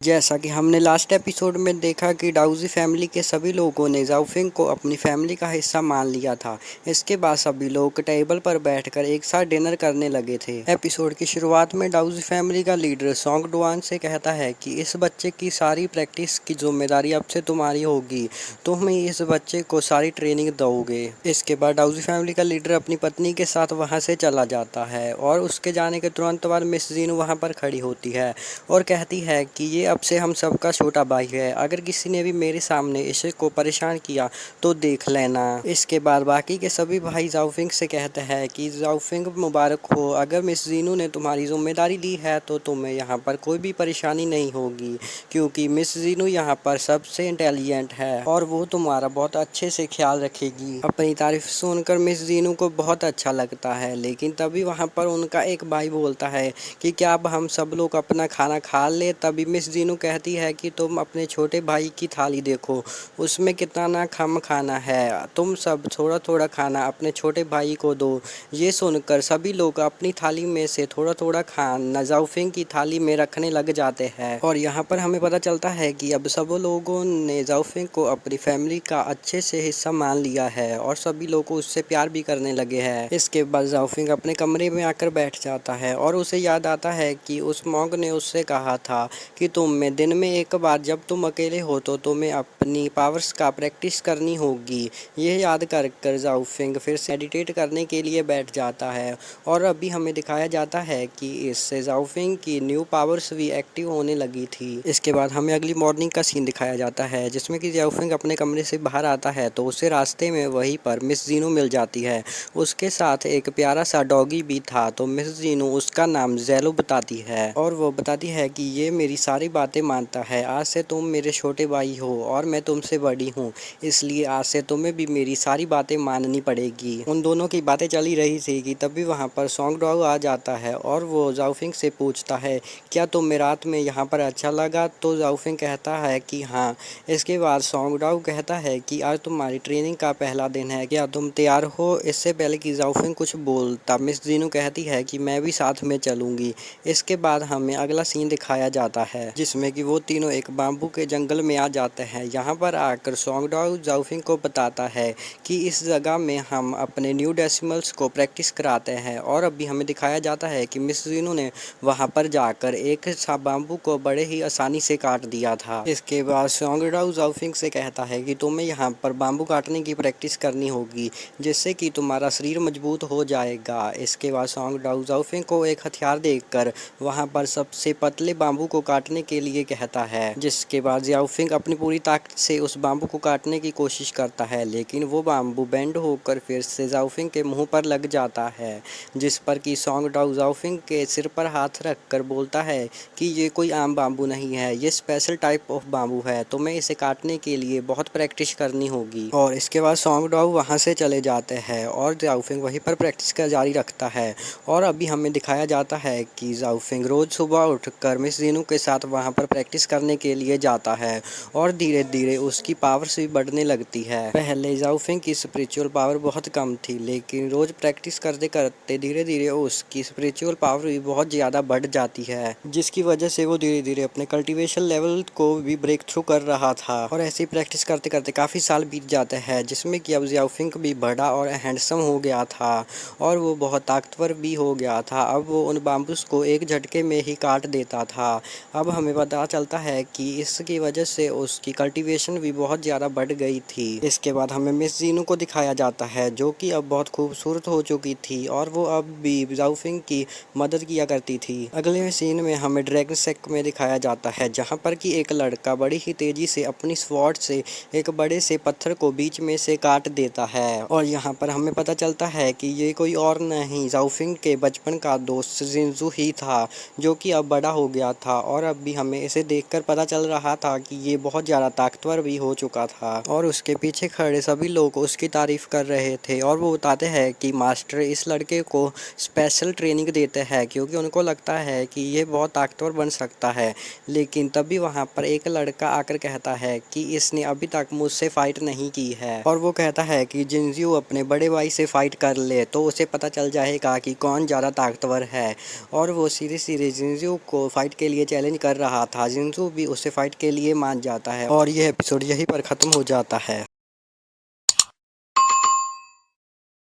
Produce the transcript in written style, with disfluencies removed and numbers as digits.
जैसा कि हमने लास्ट एपिसोड में देखा कि डाउजी फैमिली के सभी लोगों ने जाओफिंग को अपनी फैमिली का हिस्सा मान लिया था। इसके बाद सभी लोग टेबल पर बैठकर एक साथ डिनर करने लगे थे। एपिसोड की शुरुआत में डाउजी फैमिली का लीडर सोंग डुआन से कहता है कि इस बच्चे की सारी प्रैक्टिस की जिम्मेदारी अब से तुम्हारी होगी, तुम ही इस बच्चे को सारी ट्रेनिंग दोगे। इसके बाद डाउजी फैमिली का लीडर अपनी पत्नी के साथ वहाँ से चला जाता है और उसके जाने के तुरंत बाद मिस जीनू वहाँ पर खड़ी होती है और कहती है कि ये अब से हम सबका छोटा भाई है, अगर किसी ने भी मेरे सामने इसे को परेशान किया तो देख लेना। इसके बाद बाकी के सभी भाई जाओफिंग से कहते हैं कि जाओफिंग मुबारक हो, अगर मिस जीनू ने तुम्हारी जिम्मेदारी ली है तो तुम्हें यहाँ पर कोई भी परेशानी नहीं होगी, क्योंकि मिस जीनू यहाँ पर सबसे इंटेलिजेंट है और वो तुम्हारा बहुत अच्छे से ख्याल रखेगी। अपनी तारीफ सुनकर मिस जीनू को बहुत अच्छा लगता है, लेकिन तभी वहाँ पर उनका एक भाई बोलता है कि क्या अब हम सब लोग अपना खाना खा ले। तभी मिस जीनू कहती है कि तुम अपने छोटे भाई की थाली देखो, उसमें कितना ना कम खाना है, तुम सब थोड़ा थोड़ा खाना अपने छोटे भाई को दो। ये सुनकर सभी लोग अपनी थाली में से थोड़ा थोड़ा खाना जाओफिंग की थाली में रखने लग जाते हैं और यहाँ पर हमें पता चलता है कि अब सब लोगों ने जाओफिंग को अपनी फैमिली का अच्छे से हिस्सा मान लिया है और सभी लोग उससे प्यार भी करने लगे हैं। इसके बाद जाओफिंग अपने कमरे में आकर बैठ जाता है और उसे याद आता है कि उस मॉन्क ने उससे कहा था कि तुम्हें दिन में एक बार जब तुम अकेले हो तो तुम्हें अपनी पावर्स का प्रैक्टिस करनी होगी। यह याद कर कर जाओफिंग फिर से मेडिटेट करने के लिए बैठ जाता है और अभी हमें दिखाया जाता है कि इससे जाओफिंग की न्यू पावर्स भी एक्टिव होने लगी थी। इसके बाद हमें अगली मॉर्निंग का सीन दिखाया जाता है जिसमें कि जाओफिंग अपने कमरे से बाहर आता है तो उसे रास्ते में वहीं पर मिस जीनू मिल जाती है। उसके साथ एक प्यारा सा डॉगी भी था तो मिस जीनू उसका नाम जेलो बताती है और वो बताती है कि ये मेरी सारी बातें मानता है, आज से तुम मेरे छोटे भाई हो और मैं तुमसे बड़ी हूँ, इसलिए आज से तुम्हें भी मेरी सारी बातें माननी पड़ेगी। उन दोनों की बातें चली रही थी कि तभी वहाँ पर सोंग डॉग आ जाता है और वो जाओफिंग से पूछता है क्या तुम्हें रात में यहाँ पर अच्छा लगा, तो जाओफिंग कहता है कि हाँ। इसके बाद सोंग डॉग कहता है कि आज तुम्हारी ट्रेनिंग का पहला दिन है, क्या तुम तैयार हो। इससे पहले कि जाओफिंग कुछ बोलता मिस जीनू कहती है कि मैं भी साथ में चलूंगी। इसके बाद हमें अगला सीन दिखाया जाता है जिसमें कि वो तीनों एक बाम्बू के जंगल में आ जाते हैं। यहाँ पर आकर सोंग डॉग जाओफिंग को बताता है कि इस जगह में हम अपने न्यू डेसिमल्स को प्रैक्टिस कराते हैं और अभी हमें दिखाया जाता है कि मिस जीनू ने वहाँ पर जाकर एक सा बाम्बू को बड़े ही आसानी से काट दिया था। इसके बाद सोंग डॉग जाओफिंग से कहता है कि तुम्हें यहाँ पर बाम्बू काटने की प्रैक्टिस करनी होगी जिससे कि तुम्हारा शरीर मजबूत हो जाएगा। इसके बाद सोंग डॉग जाओफिंग को एक हथियार देकर वहाँ पर सबसे पतले बाम्बू को काटने के लिए कहता है, जिसके बाद जाओफिंग अपनी पूरी ताकत से उस बाम्बू को काटने की कोशिश करता है, लेकिन वो बाम्बू बेंड होकर फिर से जाओफिंग के मुंह पर लग जाता है, जिस पर कि सोंग डॉग जाओफिंग के सिर पर हाथ रखकर बोलता है कि ये कोई आम बाम्बू नहीं है, ये स्पेशल टाइप ऑफ बाम्बू है, तुम्हें इसे काटने के लिए बहुत प्रैक्टिस करनी होगी। और इसके बाद सोंग डॉग वहाँ से चले जाते हैं और जाओफिंग वहीं पर प्रैक्टिस कर जारी रखता है और अभी हमें दिखाया जाता है कि जाओफिंग रोज सुबह उठकर मिस जीनू के साथ वहां पर प्रैक्टिस करने के लिए जाता है और धीरे धीरे उसकी पावर्स भी बढ़ने लगती है। पहले जाओफिंग की स्पिरिचुअल पावर बहुत कम थी, लेकिन रोज प्रैक्टिस करते करते धीरे धीरे उसकी स्पिरिचुअल पावर भी बहुत ज़्यादा बढ़ जाती है, जिसकी वजह से वो धीरे धीरे अपने कल्टीवेशन लेवल को भी ब्रेक थ्रू कर रहा था। और ऐसी प्रैक्टिस करते करते काफ़ी साल बीत जाते हैं जिसमें कि अब जाओफिंग भी बड़ा और हैंडसम हो गया था और वो बहुत ताकतवर भी हो गया था। अब वो उन बाम्बूस को एक झटके में ही काट देता था। अब हमें पता चलता है कि इसकी वजह से उसकी कल्टीवेशन भी बहुत ज़्यादा बढ़ गई थी। इसके बाद हमें मिस जीनू को दिखाया जाता है जो कि अब बहुत खूबसूरत हो चुकी थी और वो अब भी जाओफिंग की मदद किया करती थी। अगले सीन में हमें ड्रैगन सेक में दिखाया जाता है जहाँ पर कि एक लड़का बड़ी ही तेजी से अपनी स्वॉर्ड से एक बड़े से पत्थर को बीच में से काट देता है और यहाँ पर हमें पता चलता है कि ये कोई और नहीं जाओफिंग के बचपन का दोस्त जिंजू ही था, जो कि अब बड़ा हो गया था और अब भी हमें इसे देखकर पता चल रहा था कि ये बहुत ज़्यादा ताकतवर भी हो चुका था और उसके पीछे खड़े सभी लोग उसकी तारीफ कर रहे थे और वो बताते हैं कि मास्टर इस लड़के को स्पेशल ट्रेनिंग देते हैं क्योंकि उनको लगता है कि ये बहुत ताकतवर बन सकता है। लेकिन तभी वहाँ पर एक लड़का आकर कहता है कि इसने अभी तक मुझसे फाइट नहीं की है और वो कहता है कि जिंजू अपने बड़े भाई से फाइट कर ले तो उसे पता चल जाएगा कि कौन ज़्यादा ताकतवर है और वो सीधे सीधे जिंजू को फाइट के लिए चैलेंज कर रहा रहा था। जिंजू भी उसे फाइट के लिए मान जाता है और यह एपिसोड यहीं पर खत्म हो जाता है।